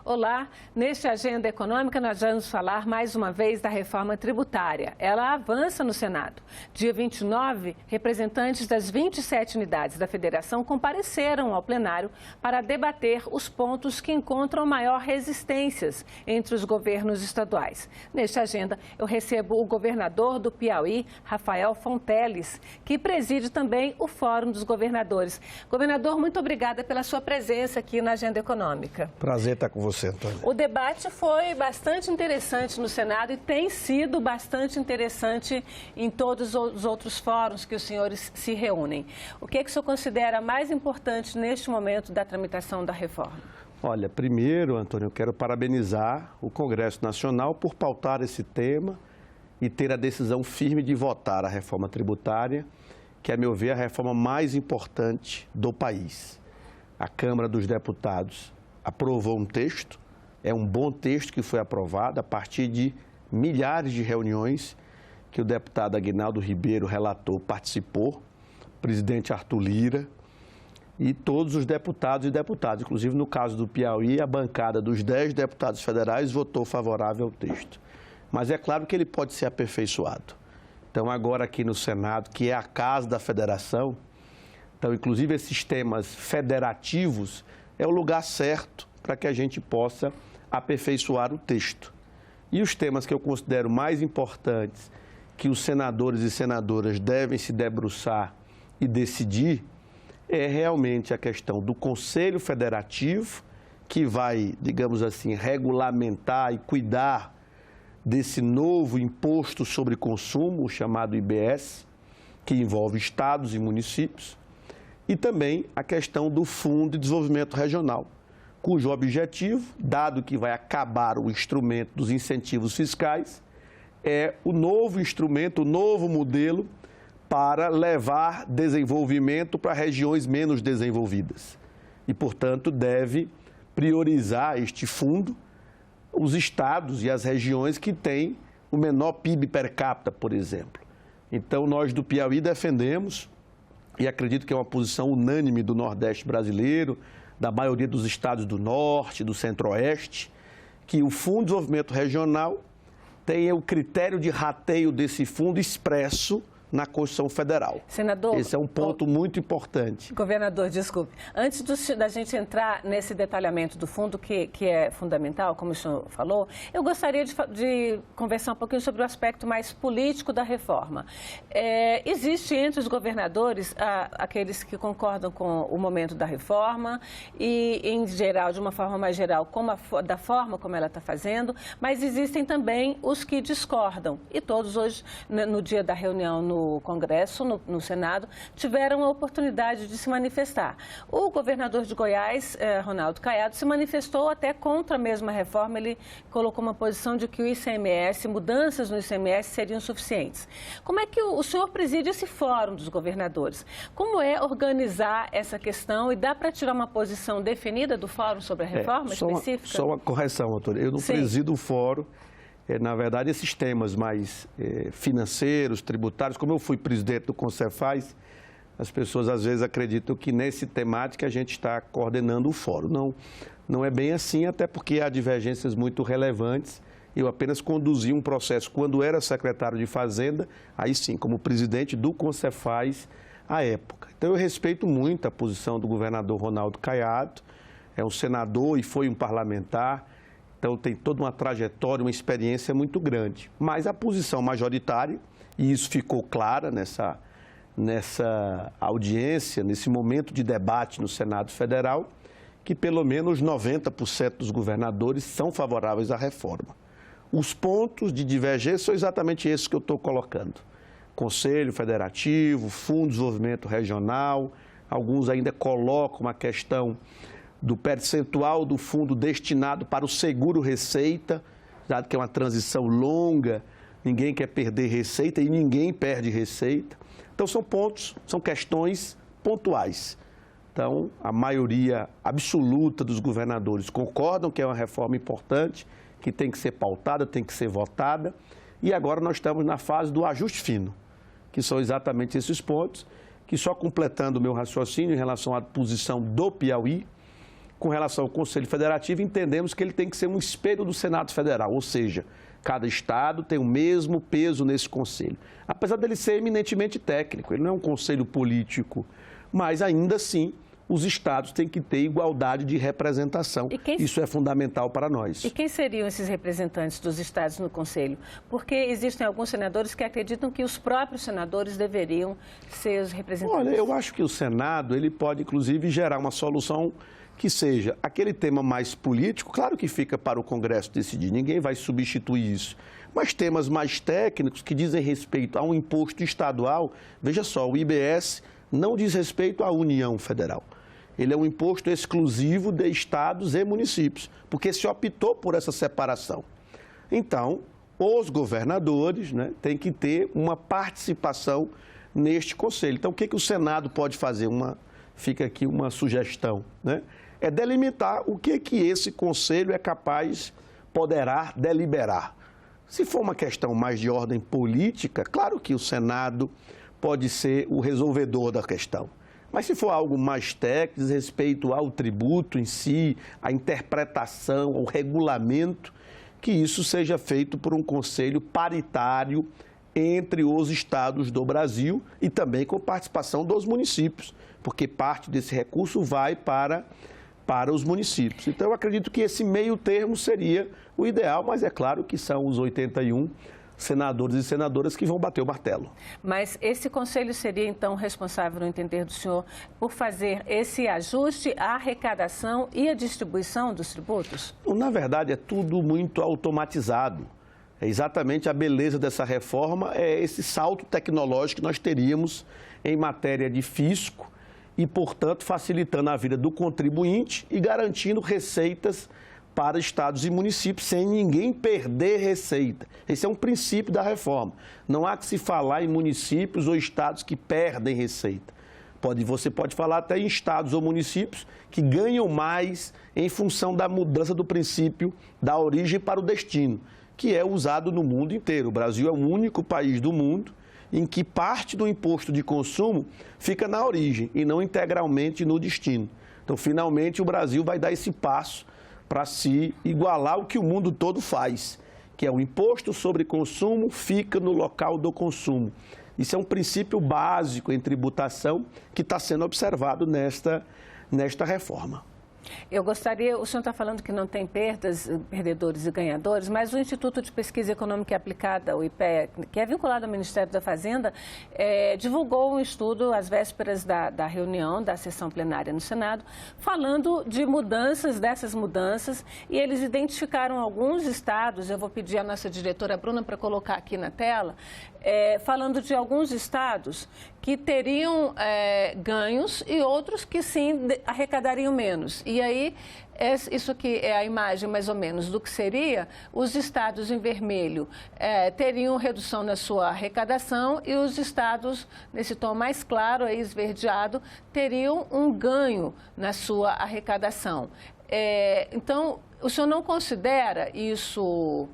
Olá, neste Agenda Econômica nós vamos falar mais uma vez da reforma tributária. Ela avança no Senado. Dia 29, representantes das 27 unidades da Federação compareceram ao plenário para debater os pontos que encontram maior resistências entre os governos estaduais. Neste Agenda, eu recebo o governador do Piauí, Rafael Fonteles, que preside também o Fórum dos Governadores. Governador, muito obrigada pela sua presença aqui na Agenda Econômica. Prazer estar com você, Antônio. O debate foi bastante interessante no Senado e tem sido bastante interessante em todos os outros fóruns que os senhores se reúnem. O que é que o senhor considera mais importante neste momento da tramitação da reforma? Olha, primeiro, Antônio, eu quero parabenizar o Congresso Nacional por pautar esse tema e ter a decisão firme de votar a reforma tributária, que, a meu ver, é a reforma mais importante do país. A Câmara dos Deputados aprovou um texto, é um bom texto que foi aprovado a partir de milhares de reuniões que o deputado Aguinaldo Ribeiro, relator, participou, o presidente Arthur Lira e todos os deputados e deputadas. Inclusive, no caso do Piauí, a bancada dos 10 deputados federais votou favorável ao texto. Mas é claro que ele pode ser aperfeiçoado. Então, agora aqui no Senado, que é a casa da federação, então, inclusive, esses temas federativos é o lugar certo para que a gente possa aperfeiçoar o texto. E os temas que eu considero mais importantes, que os senadores e senadoras devem se debruçar e decidir, é realmente a questão do Conselho Federativo, que vai, digamos assim, regulamentar e cuidar desse novo imposto sobre consumo, o chamado IBS, que envolve estados e municípios, e também a questão do Fundo de Desenvolvimento Regional, cujo objetivo, dado que vai acabar o instrumento dos incentivos fiscais, é o novo instrumento, o novo modelo para levar desenvolvimento para regiões menos desenvolvidas. E, portanto, deve priorizar este fundo os estados e as regiões que têm o menor PIB per capita, por exemplo. Então, nós do Piauí defendemos, e acredito que é uma posição unânime do Nordeste brasileiro, da maioria dos estados do Norte, do Centro-Oeste, que o Fundo de Desenvolvimento Regional tenha o critério de rateio desse fundo expresso na Constituição Federal. Senador, esse é um ponto muito importante. Governador, desculpe. Antes da gente entrar nesse detalhamento do fundo, que é fundamental, como o senhor falou, eu gostaria de conversar um pouquinho sobre o aspecto mais político da reforma. Existe entre os governadores aqueles que concordam com o momento da reforma e, em geral, de uma forma mais geral, da forma como ela está fazendo, mas existem também os que discordam. E todos hoje, no dia da reunião no Congresso, no Senado, tiveram a oportunidade de se manifestar. O governador de Goiás, Ronaldo Caiado, se manifestou até contra a mesma reforma. Ele colocou uma posição de que o ICMS, mudanças no ICMS seriam suficientes. Como é que o senhor preside esse fórum dos governadores? Como é organizar essa questão e dá para tirar uma posição definida do fórum sobre a reforma específica? Só uma correção, doutor. Eu não presido o fórum. Na verdade, esses temas mais financeiros, tributários, como eu fui presidente do Concefaz, as pessoas às vezes acreditam que nesse temática a gente está coordenando o fórum. Não é bem assim, até porque há divergências muito relevantes. Eu apenas conduzi um processo quando era secretário de Fazenda, aí sim, como presidente do Concefaz à época. Então eu respeito muito a posição do governador Ronaldo Caiado, é um senador e foi um parlamentar. Então, tem toda uma trajetória, uma experiência muito grande. Mas a posição majoritária, e isso ficou clara nessa audiência, nesse momento de debate no Senado Federal, que pelo menos 90% dos governadores são favoráveis à reforma. Os pontos de divergência são exatamente esses que eu estou colocando. Conselho Federativo, Fundo de Desenvolvimento Regional, alguns ainda colocam a questão do percentual do fundo destinado para o seguro-receita, dado que é uma transição longa, ninguém quer perder receita e ninguém perde receita. Então, são pontos, são questões pontuais. Então, a maioria absoluta dos governadores concordam que é uma reforma importante, que tem que ser pautada, tem que ser votada. E agora nós estamos na fase do ajuste fino, que são exatamente esses pontos, que só completando o meu raciocínio em relação à posição do Piauí, com relação ao Conselho Federativo, entendemos que ele tem que ser um espelho do Senado Federal, ou seja, cada estado tem o mesmo peso nesse conselho. Apesar dele ser eminentemente técnico, ele não é um conselho político, mas ainda assim os estados têm que ter igualdade de representação. Isso é fundamental para nós. E quem seriam esses representantes dos estados no conselho? Porque existem alguns senadores que acreditam que os próprios senadores deveriam ser os representantes. Olha, eu acho que o Senado ele pode, inclusive, gerar uma solução que seja aquele tema mais político, claro que fica para o Congresso decidir, ninguém vai substituir isso. Mas temas mais técnicos que dizem respeito a um imposto estadual, veja só, o IBS não diz respeito à União Federal. Ele é um imposto exclusivo de estados e municípios, porque se optou por essa separação. Então, os governadores, né, têm que ter uma participação neste conselho. Então, o que o Senado pode fazer? Fica aqui uma sugestão, né? É delimitar o que esse conselho é capaz, poderá deliberar. Se for uma questão mais de ordem política, claro que o Senado pode ser o resolvedor da questão. Mas se for algo mais técnico, diz respeito ao tributo em si, à interpretação, ao regulamento, que isso seja feito por um conselho paritário entre os estados do Brasil e também com participação dos municípios, porque parte desse recurso vai para os municípios. Então, eu acredito que esse meio termo seria o ideal, mas é claro que são os 81 senadores e senadoras que vão bater o martelo. Mas esse conselho seria, então, responsável, no entender do senhor, por fazer esse ajuste à arrecadação e à distribuição dos tributos? Na verdade, é tudo muito automatizado. É exatamente a beleza dessa reforma, é esse salto tecnológico que nós teríamos em matéria de fisco e, portanto, facilitando a vida do contribuinte e garantindo receitas para estados e municípios, sem ninguém perder receita. Esse é um princípio da reforma. Não há que se falar em municípios ou estados que perdem receita. Você pode falar até em estados ou municípios que ganham mais em função da mudança do princípio da origem para o destino, que é usado no mundo inteiro. O Brasil é o único país do mundo em que parte do imposto de consumo fica na origem e não integralmente no destino. Então, finalmente, o Brasil vai dar esse passo para se igualar ao que o mundo todo faz, que é o imposto sobre consumo fica no local do consumo. Isso é um princípio básico em tributação que está sendo observado nesta reforma. Eu gostaria, o senhor está falando que não tem perdedores e ganhadores, mas o Instituto de Pesquisa Econômica e Aplicada, o IPEA, que é vinculado ao Ministério da Fazenda, divulgou um estudo às vésperas da reunião, da sessão plenária no Senado, falando de dessas mudanças, e eles identificaram alguns estados, eu vou pedir à nossa diretora Bruna para colocar aqui na tela, falando de alguns estados que teriam ganhos e outros que sim arrecadariam menos. E aí, isso aqui é a imagem mais ou menos do que seria, os estados em vermelho teriam redução na sua arrecadação e os estados, nesse tom mais claro, esverdeado, teriam um ganho na sua arrecadação. Então, o senhor não considera isso...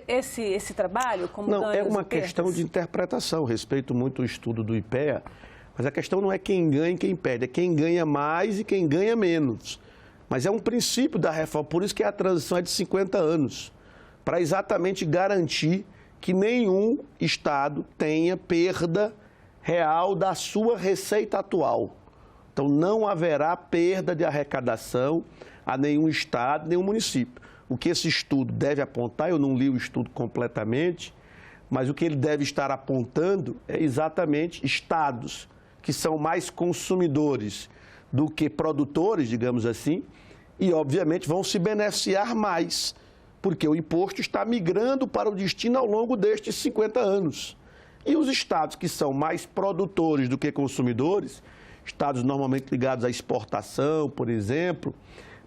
Esse trabalho como Não, ganhos é uma e perdas? questão de interpretação. Respeito muito o estudo do IPEA, mas a questão não é quem ganha e quem perde, é quem ganha mais e quem ganha menos. Mas é um princípio da reforma, por isso que a transição é de 50 anos, para exatamente garantir que nenhum estado tenha perda real da sua receita atual. Então, não haverá perda de arrecadação a nenhum estado, nenhum município. O que esse estudo deve apontar, eu não li o estudo completamente, mas o que ele deve estar apontando é exatamente estados que são mais consumidores do que produtores, digamos assim, e, obviamente, vão se beneficiar mais, porque o imposto está migrando para o destino ao longo destes 50 anos. E os estados que são mais produtores do que consumidores, estados normalmente ligados à exportação, por exemplo,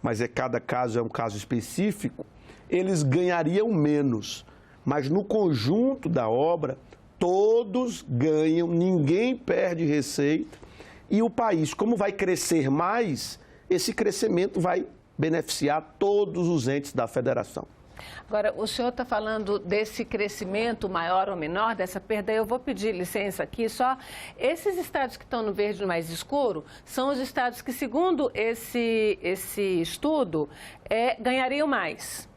mas cada caso é um caso específico, eles ganhariam menos. Mas no conjunto da obra, todos ganham, ninguém perde receita. E o país, como vai crescer mais, esse crescimento vai beneficiar todos os entes da federação. Agora, o senhor está falando desse crescimento maior ou menor, dessa perda. Eu vou pedir licença aqui só. Esses estados que estão no verde mais escuro são os estados que, segundo esse estudo, ganhariam mais.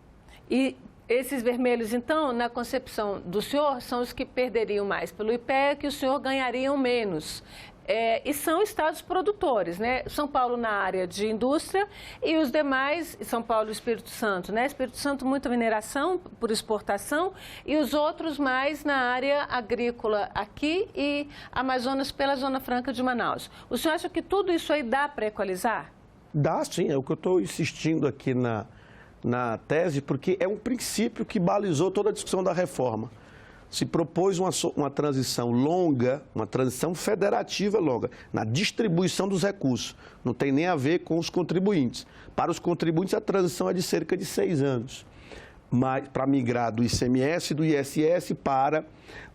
E esses vermelhos, então, na concepção do senhor, são os que perderiam mais pelo IPEA, que o senhor ganhariam menos. E são estados produtores, né? São Paulo na área de indústria e os demais, São Paulo e Espírito Santo, né? Espírito Santo, muita mineração por exportação e os outros mais na área agrícola aqui e Amazonas pela Zona Franca de Manaus. O senhor acha que tudo isso aí dá para equalizar? Dá, sim. É o que eu estou insistindo aqui na tese, porque é um princípio que balizou toda a discussão da reforma. Se propôs uma transição longa, uma transição federativa longa, na distribuição dos recursos. Não tem nem a ver com os contribuintes. Para os contribuintes, a transição é de cerca de 6 anos. Mas para migrar do ICMS e do ISS para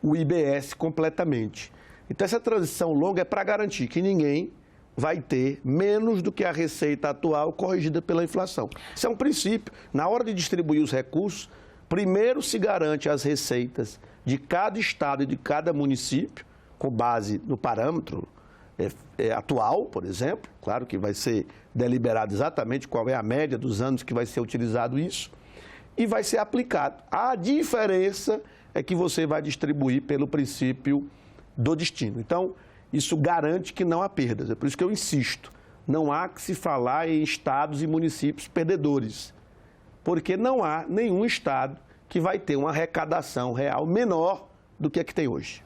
o IBS completamente. Então, essa transição longa é para garantir que ninguém vai ter menos do que a receita atual corrigida pela inflação. Isso é um princípio. Na hora de distribuir os recursos, primeiro se garante as receitas de cada estado e de cada município, com base no parâmetro atual, por exemplo. Claro que vai ser deliberado exatamente qual é a média dos anos que vai ser utilizado isso, e vai ser aplicado. A diferença é que você vai distribuir pelo princípio do destino. Então, isso garante que não há perdas. É por isso que eu insisto, não há que se falar em estados e municípios perdedores, porque não há nenhum estado que vai ter uma arrecadação real menor do que a que tem hoje.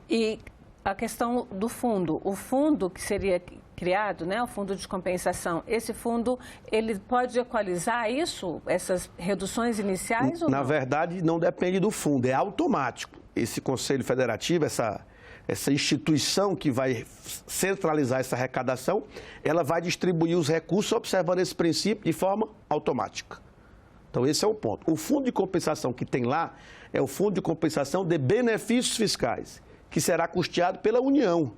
E a questão do fundo, o fundo que seria criado, né, o fundo de compensação, esse fundo, ele pode equalizar isso, essas reduções iniciais ou não? Na verdade, não depende do fundo, é automático. Esse Conselho Federativo, essa instituição que vai centralizar essa arrecadação, ela vai distribuir os recursos observando esse princípio de forma automática. Então, esse é o ponto. O fundo de compensação que tem lá é o fundo de compensação de benefícios fiscais, que será custeado pela União.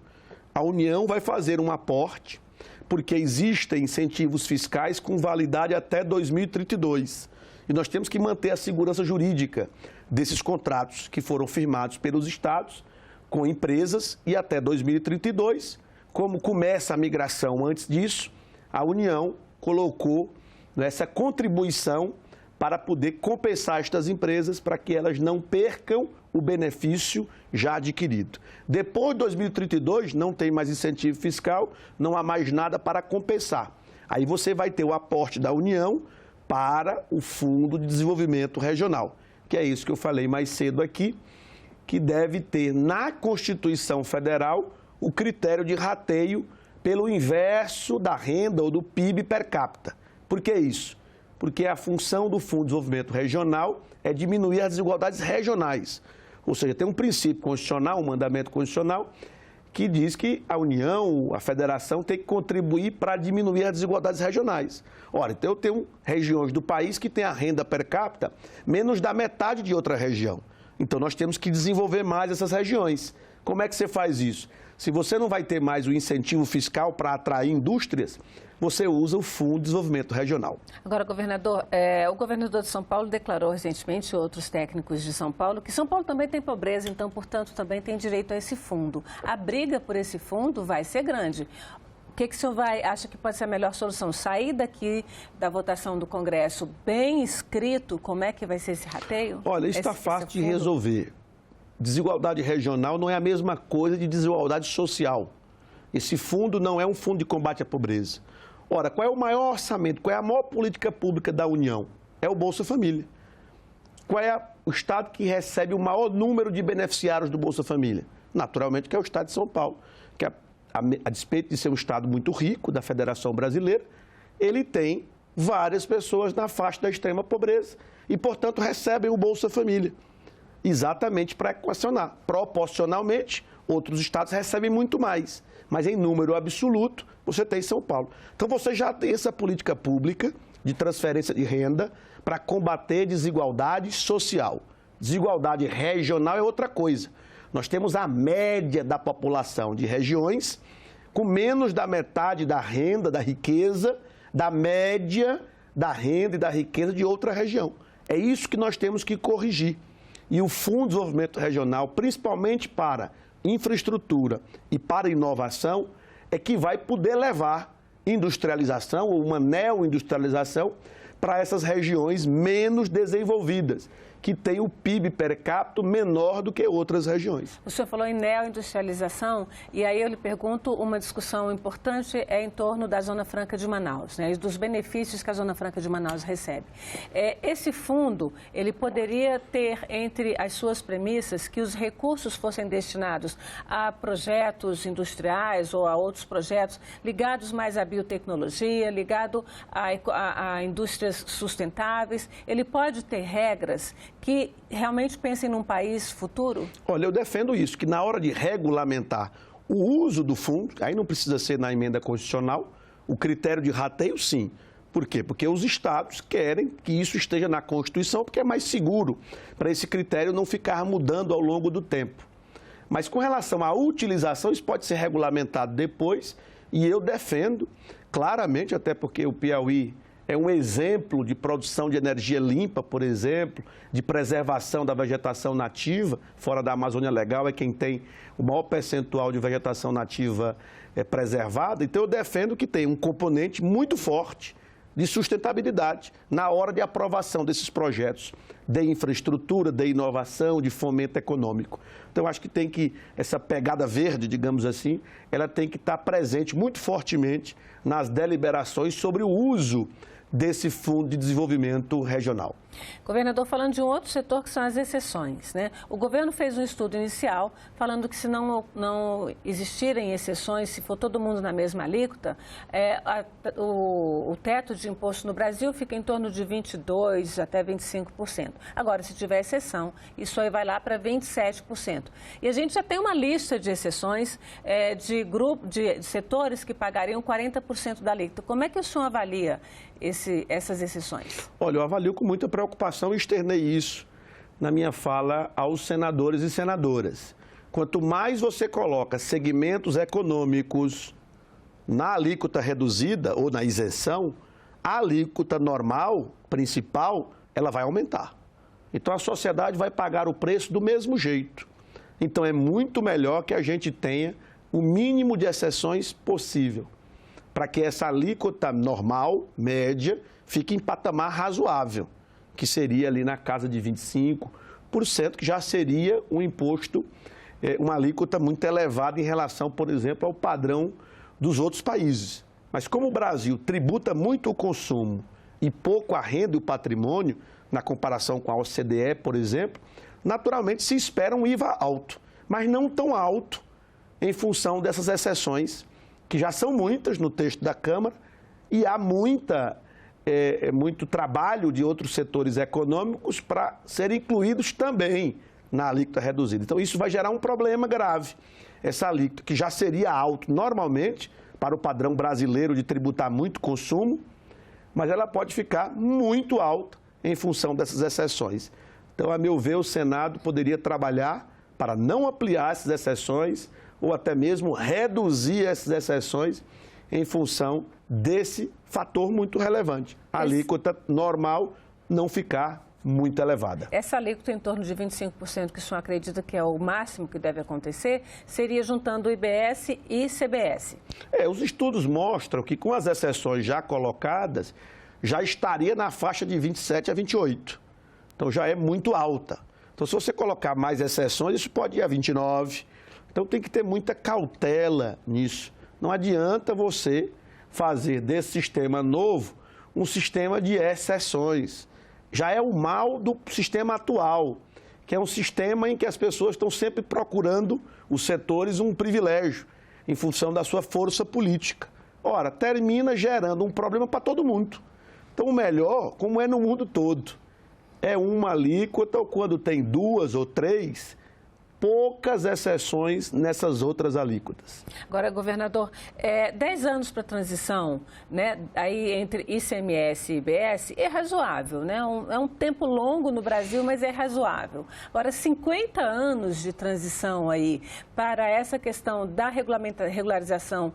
A União vai fazer um aporte, porque existem incentivos fiscais com validade até 2032. E nós temos que manter a segurança jurídica desses contratos que foram firmados pelos estados com empresas e até 2032. Como começa a migração antes disso, a União colocou essa contribuição para poder compensar estas empresas para que elas não percam o benefício já adquirido. Depois de 2032, não tem mais incentivo fiscal, não há mais nada para compensar. Aí você vai ter o aporte da União para o Fundo de Desenvolvimento Regional, que é isso que eu falei mais cedo aqui, que deve ter na Constituição Federal o critério de rateio pelo inverso da renda ou do PIB per capita. Por que isso? Porque a função do Fundo de Desenvolvimento Regional é diminuir as desigualdades regionais. Ou seja, tem um princípio constitucional, um mandamento constitucional, que diz que a União, a Federação, tem que contribuir para diminuir as desigualdades regionais. Ora, então eu tenho regiões do país que têm a renda per capita menos da metade de outra região. Então nós temos que desenvolver mais essas regiões. Como é que você faz isso? Se você não vai ter mais o incentivo fiscal para atrair indústrias, você usa o Fundo de Desenvolvimento Regional. Agora, governador, o governador de São Paulo declarou recentemente, outros técnicos de São Paulo, que São Paulo também tem pobreza, então, portanto, também tem direito a esse fundo. A briga por esse fundo vai ser grande. O que o senhor acha que pode ser a melhor solução? Sair daqui da votação do Congresso bem escrito, como é que vai ser esse rateio? Olha, isso está fácil de resolver. Desigualdade regional não é a mesma coisa de desigualdade social. Esse fundo não é um fundo de combate à pobreza. Ora, qual é o maior orçamento, qual é a maior política pública da União? É o Bolsa Família. Qual é o estado que recebe o maior número de beneficiários do Bolsa Família? Naturalmente que é o estado de São Paulo, que a despeito de ser um estado muito rico da Federação Brasileira, ele tem várias pessoas na faixa da extrema pobreza e, portanto, recebem o Bolsa Família. Exatamente para equacionar. Proporcionalmente, outros estados recebem muito mais, mas em número absoluto, você tem São Paulo. Então, você já tem essa política pública de transferência de renda para combater desigualdade social. Desigualdade regional é outra coisa. Nós temos a média da população de regiões com menos da metade da renda, da riqueza, da média da renda e da riqueza de outra região. É isso que nós temos que corrigir. E o Fundo de Desenvolvimento Regional, principalmente para infraestrutura e para inovação, é que vai poder levar industrialização ou uma neoindustrialização para essas regiões menos desenvolvidas, que têm o PIB per capita menor do que outras regiões. O senhor falou em neoindustrialização, e aí eu lhe pergunto, uma discussão importante é em torno da Zona Franca de Manaus, né, e dos benefícios que a Zona Franca de Manaus recebe. Esse fundo, ele poderia ter entre as suas premissas que os recursos fossem destinados a projetos industriais ou a outros projetos ligados mais à biotecnologia, ligado a indústrias sustentáveis. Ele pode ter regras que realmente pensem num país futuro? Olha, eu defendo isso, que na hora de regulamentar o uso do fundo, aí não precisa ser na emenda constitucional, o critério de rateio, sim. Por quê? Porque os estados querem que isso esteja na Constituição, porque é mais seguro para esse critério não ficar mudando ao longo do tempo. Mas com relação à utilização, isso pode ser regulamentado depois, e eu defendo claramente, até porque o Piauí é um exemplo de produção de energia limpa, por exemplo, de preservação da vegetação nativa. Fora da Amazônia Legal é quem tem o maior percentual de vegetação nativa preservada. Então, eu defendo que tem um componente muito forte de sustentabilidade na hora de aprovação desses projetos de infraestrutura, de inovação, de fomento econômico. Então, eu acho que tem que, essa pegada verde, digamos assim, ela tem que estar presente muito fortemente nas deliberações sobre o uso desse Fundo de Desenvolvimento Regional. Governador, falando de um outro setor que são as exceções, né? O governo fez um estudo inicial falando que se não existirem exceções, se for todo mundo na mesma alíquota, o teto de imposto no Brasil fica em torno de 22% até 25%. Agora, se tiver exceção, isso aí vai lá para 27%. E a gente já tem uma lista de exceções de setores que pagariam 40% da alíquota. Como é que o senhor avalia essas exceções? Olha, eu avalio com muita preocupação e externei isso na minha fala aos senadores e senadoras. Quanto mais você coloca segmentos econômicos na alíquota reduzida ou na isenção, a alíquota normal, principal, ela vai aumentar. Então, a sociedade vai pagar o preço do mesmo jeito. Então, é muito melhor que a gente tenha o mínimo de exceções possível, para que essa alíquota normal, média, fique em patamar razoável, que seria ali na casa de 25%, que já seria um imposto, uma alíquota muito elevada em relação, por exemplo, ao padrão dos outros países. Mas como o Brasil tributa muito o consumo e pouco a renda e o patrimônio, na comparação com a OCDE, por exemplo, naturalmente se espera um IVA alto, mas não tão alto em função dessas exceções, que já são muitas no texto da Câmara, e há muito trabalho de outros setores econômicos para serem incluídos também na alíquota reduzida. Então, isso vai gerar um problema grave. Essa alíquota, que já seria alta normalmente, para o padrão brasileiro de tributar muito consumo, mas ela pode ficar muito alta em função dessas exceções. Então, a meu ver, o Senado poderia trabalhar para não ampliar essas exceções ou até mesmo reduzir essas exceções em função desse fator muito relevante. A alíquota normal não ficar muito elevada. Essa alíquota em torno de 25%, que o senhor acredita que é o máximo que deve acontecer, seria juntando o IBS e CBS? Os estudos mostram que com as exceções já colocadas, já estaria na faixa de 27% a 28%. Então já é muito alta. Então, se você colocar mais exceções, isso pode ir a 29%. Então, tem que ter muita cautela nisso. Não adianta você fazer desse sistema novo um sistema de exceções. Já é o mal do sistema atual, que é um sistema em que as pessoas estão sempre procurando, os setores, um privilégio, em função da sua força política. Ora, termina gerando um problema para todo mundo. Então, o melhor, como é no mundo todo, é uma alíquota, ou quando tem duas ou três, poucas exceções nessas outras alíquotas. Agora, governador, 10 anos para a transição, né, aí entre ICMS e IBS, é razoável, né? É um tempo longo no Brasil, mas é razoável. Agora, 50 anos de transição aí para essa questão da regularização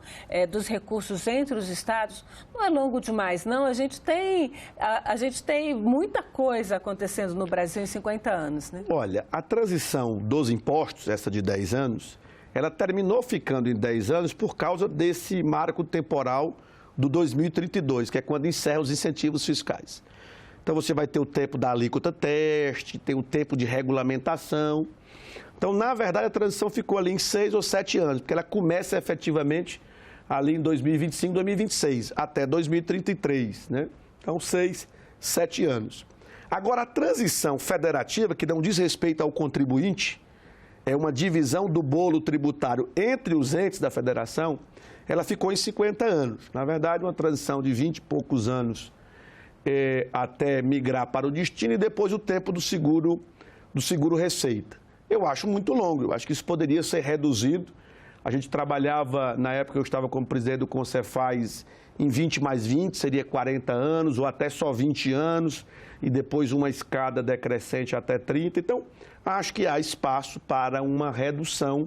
dos recursos entre os estados, não é longo demais, não. A gente tem muita coisa acontecendo no Brasil em 50 anos, né? Olha, a transição dos impostos, essa de 10 anos, ela terminou ficando em 10 anos por causa desse marco temporal do 2032, que é quando encerra os incentivos fiscais. Então, você vai ter o tempo da alíquota teste, tem o tempo de regulamentação. Então, na verdade, a transição ficou ali em 6 ou 7 anos, porque ela começa efetivamente ali em 2025, 2026, até 2033, né? Então, 6, 7 anos. Agora, a transição federativa, que não diz respeito ao contribuinte, é uma divisão do bolo tributário entre os entes da federação, ela ficou em 50 anos. Na verdade, uma transição de 20 e poucos anos até migrar para o destino e depois o tempo do seguro receita. Eu acho muito longo, eu acho que isso poderia ser reduzido. A gente trabalhava, na época eu estava como presidente do Concefaz, em 20 mais 20, seria 40 anos, ou até só 20 anos, e depois uma escada decrescente até 30. Então, acho que há espaço para uma redução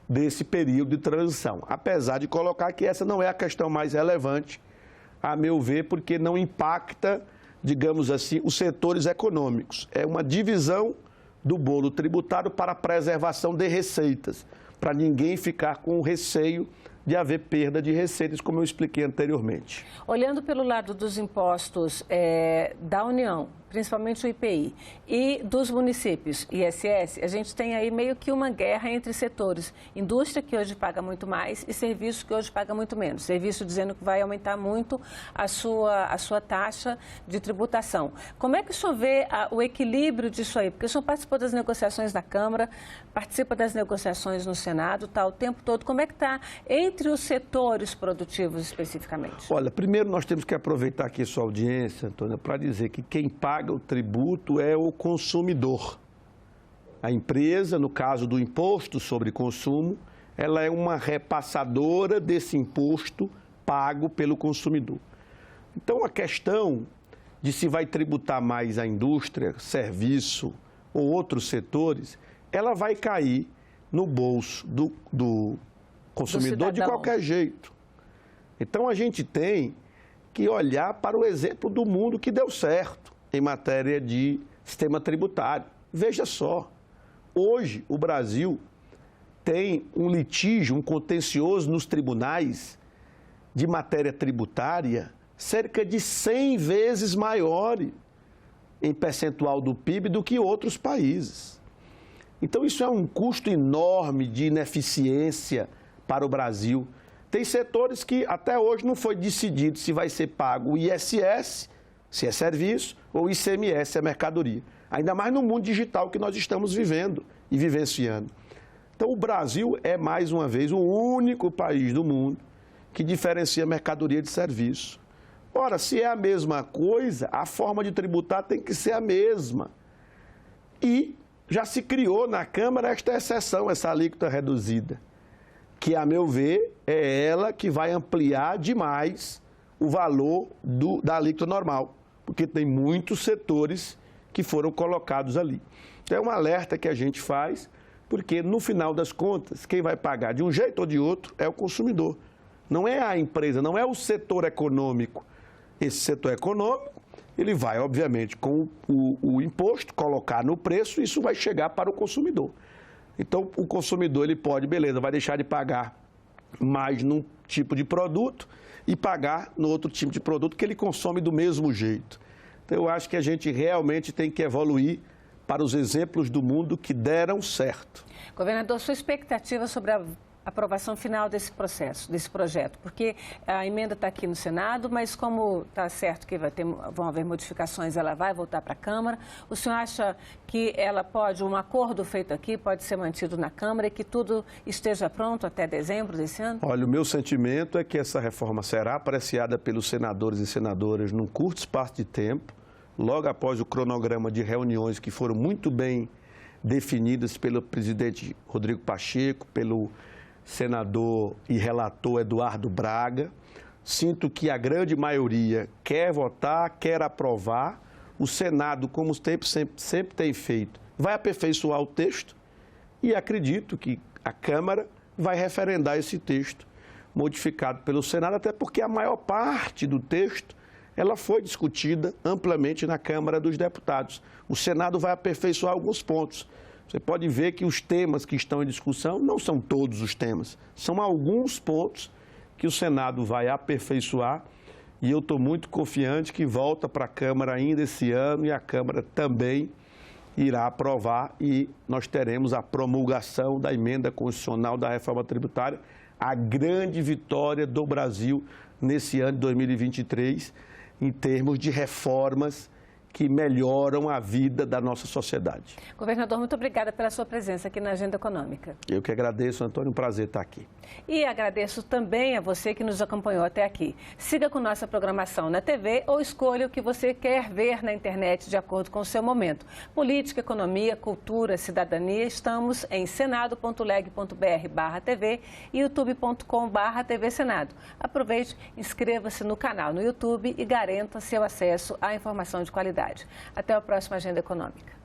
desse período de transição. Apesar de colocar que essa não é a questão mais relevante, a meu ver, porque não impacta, digamos assim, os setores econômicos. É uma divisão do bolo tributário para a preservação de receitas, para ninguém ficar com receio de haver perda de receitas, como eu expliquei anteriormente. Olhando pelo lado dos impostos da União, principalmente o IPI, e dos municípios, ISS, a gente tem aí meio que uma guerra entre setores. Indústria, que hoje paga muito mais, e serviço, que hoje paga muito menos. Serviço dizendo que vai aumentar muito a sua taxa de tributação. Como é que o senhor vê o equilíbrio disso aí? Porque o senhor participou das negociações da Câmara, participa das negociações no Senado, tá, o tempo todo. Como é que está entre os setores produtivos especificamente? Olha, primeiro nós temos que aproveitar aqui a sua audiência, Antônia, para dizer que quem paga o tributo é o consumidor. A empresa, no caso do imposto sobre consumo, ela é uma repassadora desse imposto pago pelo consumidor. Então, a questão de se vai tributar mais a indústria, serviço ou outros setores, ela vai cair no bolso do consumidor de qualquer jeito. Então, a gente tem que olhar para o exemplo do mundo que deu certo em matéria de sistema tributário. Veja só, hoje o Brasil tem um litígio, um contencioso nos tribunais de matéria tributária cerca de 100 vezes maior em percentual do PIB do que outros países. Então, isso é um custo enorme de ineficiência para o Brasil. Tem setores que até hoje não foi decidido se vai ser pago o ISS, se é serviço, ou o ICMS, é mercadoria. Ainda mais no mundo digital que nós estamos vivendo e vivenciando. Então, o Brasil é, mais uma vez, o único país do mundo que diferencia mercadoria de serviço. Ora, se é a mesma coisa, a forma de tributar tem que ser a mesma. E já se criou na Câmara esta exceção, essa alíquota reduzida, que, a meu ver, é ela que vai ampliar demais o valor da alíquota normal, porque tem muitos setores que foram colocados ali. Então, é um alerta que a gente faz, porque, no final das contas, quem vai pagar de um jeito ou de outro é o consumidor. Não é a empresa, não é o setor econômico. Esse setor econômico, ele vai, obviamente, com o imposto, colocar no preço, e isso vai chegar para o consumidor. Então, o consumidor, ele pode, beleza, vai deixar de pagar mais num tipo de produto e pagar no outro tipo de produto que ele consome do mesmo jeito. Então, eu acho que a gente realmente tem que evoluir para os exemplos do mundo que deram certo. Governador, sua expectativa sobre a aprovação final desse projeto, porque a emenda está aqui no Senado, mas como está certo que vão haver modificações, ela vai voltar para a Câmara. O senhor acha que um acordo feito aqui pode ser mantido na Câmara e que tudo esteja pronto até dezembro desse ano? Olha, o meu sentimento é que essa reforma será apreciada pelos senadores e senadoras num curto espaço de tempo, logo após o cronograma de reuniões que foram muito bem definidas pelo presidente Rodrigo Pacheco, pelo senador e relator Eduardo Braga. Sinto que a grande maioria quer votar, quer aprovar. O Senado, como sempre tem feito, vai aperfeiçoar o texto e acredito que a Câmara vai referendar esse texto modificado pelo Senado, até porque a maior parte do texto ela foi discutida amplamente na Câmara dos Deputados. O Senado vai aperfeiçoar alguns pontos. Você pode ver que os temas que estão em discussão não são todos os temas, são alguns pontos que o Senado vai aperfeiçoar e eu estou muito confiante que volta para a Câmara ainda esse ano e a Câmara também irá aprovar e nós teremos a promulgação da emenda constitucional da reforma tributária, a grande vitória do Brasil nesse ano de 2023 em termos de reformas que melhoram a vida da nossa sociedade. Governador, muito obrigada pela sua presença aqui na Agenda Econômica. Eu que agradeço, Antônio, um prazer estar aqui. E agradeço também a você que nos acompanhou até aqui. Siga com nossa programação na TV ou escolha o que você quer ver na internet de acordo com o seu momento. Política, economia, cultura, cidadania, estamos em senado.leg.br/TV e youtube.com/TV Senado. Aproveite, inscreva-se no canal no YouTube e garanta seu acesso à informação de qualidade. Até a próxima Agenda Econômica.